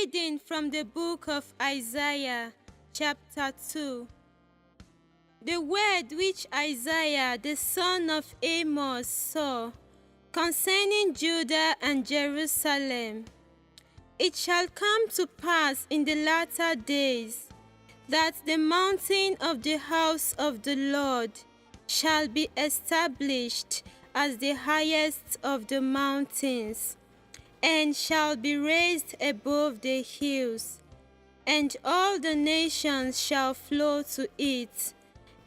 reading from the book of Isaiah, chapter 2. The word which Isaiah the son of Amos saw concerning Judah and Jerusalem. It shall come to pass in the latter days that the mountain of the house of the Lord shall be established as the highest of the mountains, and shall be raised above the hills, and all the nations shall flow to it,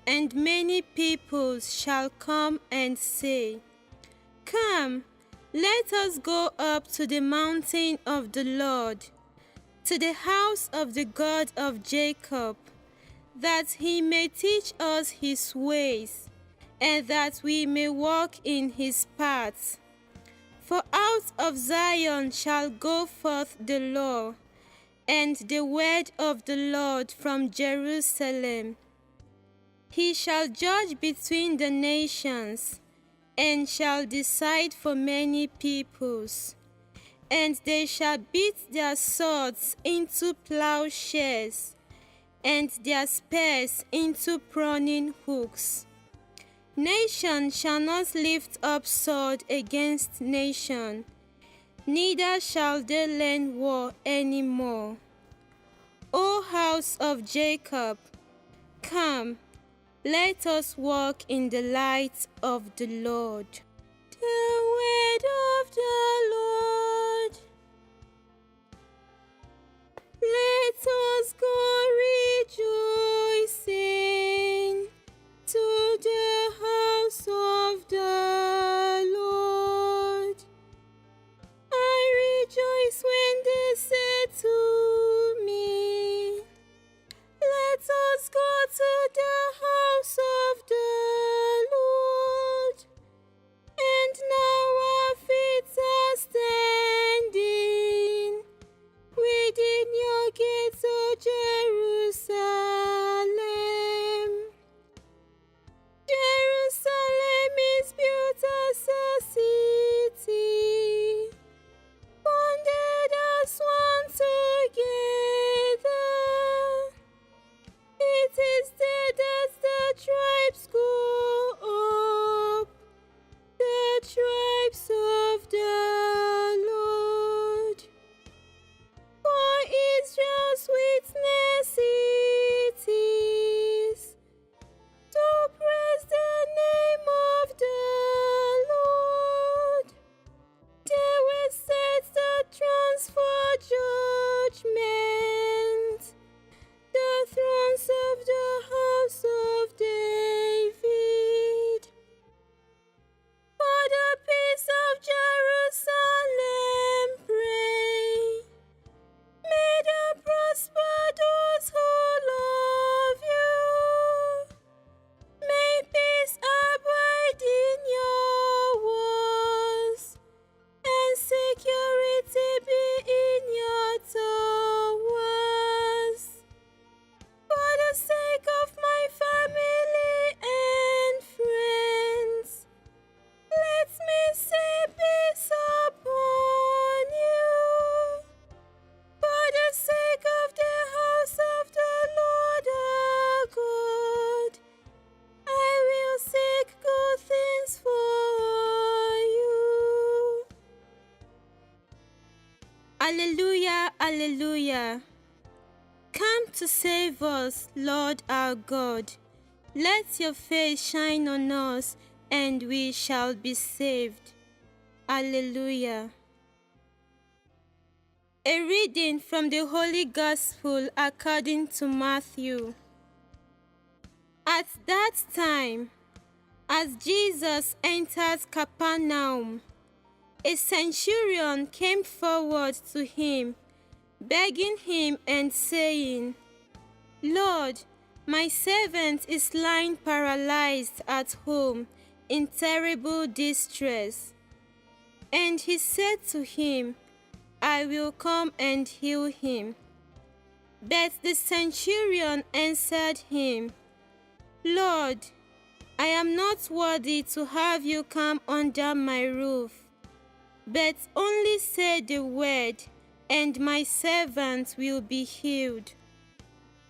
and many peoples shall come and say, Come, let us go up to the mountain of the Lord, to the house of the God of Jacob, that he may teach us his ways, and that we may walk in his paths. For out of Zion shall go forth the law, and the word of the Lord from Jerusalem. He shall judge between the nations, and shall decide for many peoples. And they shall beat their swords into plowshares, and their spears into pruning hooks. Nation shall not lift up sword against nation, neither shall they learn war any more. O house of Jacob, come, let us walk in the light of the Lord. The word of the Lord. Let us go rejoicing to the house of the Lord. I rejoice when they say to me, Let us go to the house of the Lord. And now our feet are standing within your gates, O Jerusalem. Jerusalem is built as a city, bonded as one together. It is there that the tribes go up, the tribes of the Lord. For Israel's witness it is to praise the name of the Lord. They will set the thrones for judgment, the thrones of the house of David. For the peace of Jerusalem pray. May the prosper those who love you. May peace abide in your walls, and security be in your towers. For the sake of my family and friends, let me say peace upon you. For the sake of the house of the Lord our God, I will seek good things for you. Alleluia, alleluia. Come to save us, Lord our God. Let your face shine on us, and we shall be saved. Alleluia. A reading from the Holy Gospel according to Matthew. At that time, as Jesus entered Capernaum, a centurion came forward to him, begging him and saying, Lord, my servant is lying paralyzed at home in terrible distress. And he said to him, I will come and heal him. But the centurion answered him, Lord, I am not worthy to have you come under my roof, but only say the word, and my servant will be healed.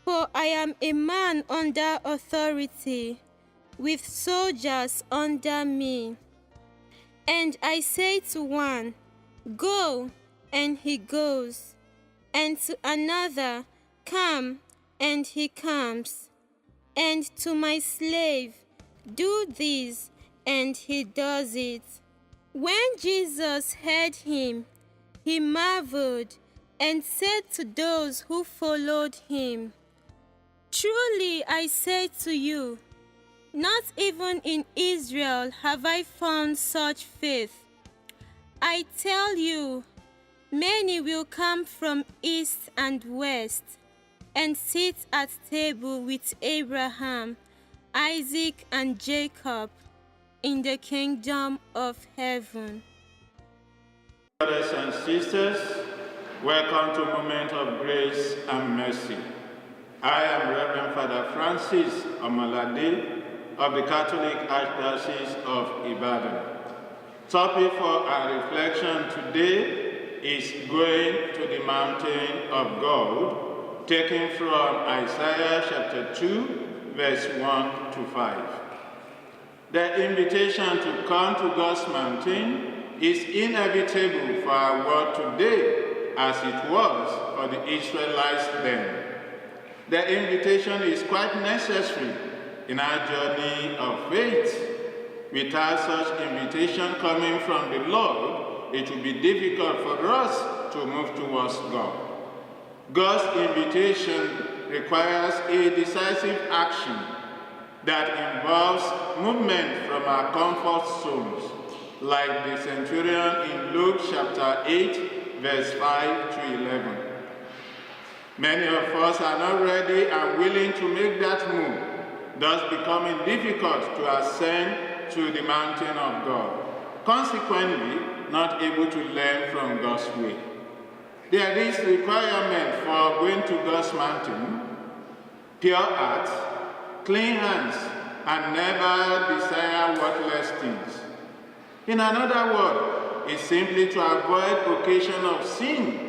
For I am a man under authority, with soldiers under me. And I say to one, Go, and he goes, and to another, Come, and he comes, and to my slave, Do this, and he does it. When Jesus heard him, he marveled and said to those who followed him, Truly I say to you, not even in Israel have I found such faith. I tell you, many will come from east and west and sit at table with Abraham, Isaac, and Jacob in the kingdom of heaven. Brothers and sisters, welcome to a moment of grace and mercy. I am Reverend Father Francis Omalade of the Catholic Archdiocese of Ibadan. Topic for our reflection today is going to the mountain of God, taken from Isaiah chapter 2, verse 1 to 5. The invitation to come to God's mountain is inevitable for our world today, as it was for the Israelites then. The invitation is quite necessary in our journey of faith. Without such invitation coming from the Lord, it will be difficult for us to move towards God. God's invitation requires a decisive action that involves movement from our comfort zones, like the centurion in Luke chapter 8, verse 5 to 11. Many of us are not ready and willing to make that move, thus becoming difficult to ascend to the mountain of God, consequently not able to learn from God's way. There is requirement for going to God's mountain: pure heart, clean hands, and never desire worthless things. In another word, it's simply to avoid occasion of sin,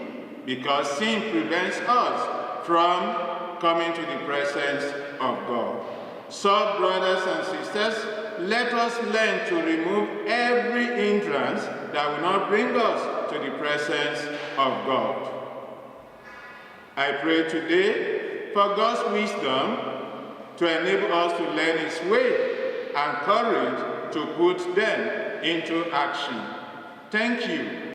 because sin prevents us from coming to the presence of God. So, brothers and sisters, let us learn to remove every hindrance that will not bring us to the presence of God. I pray today for God's wisdom to enable us to learn His way and courage to put them into action. Thank you.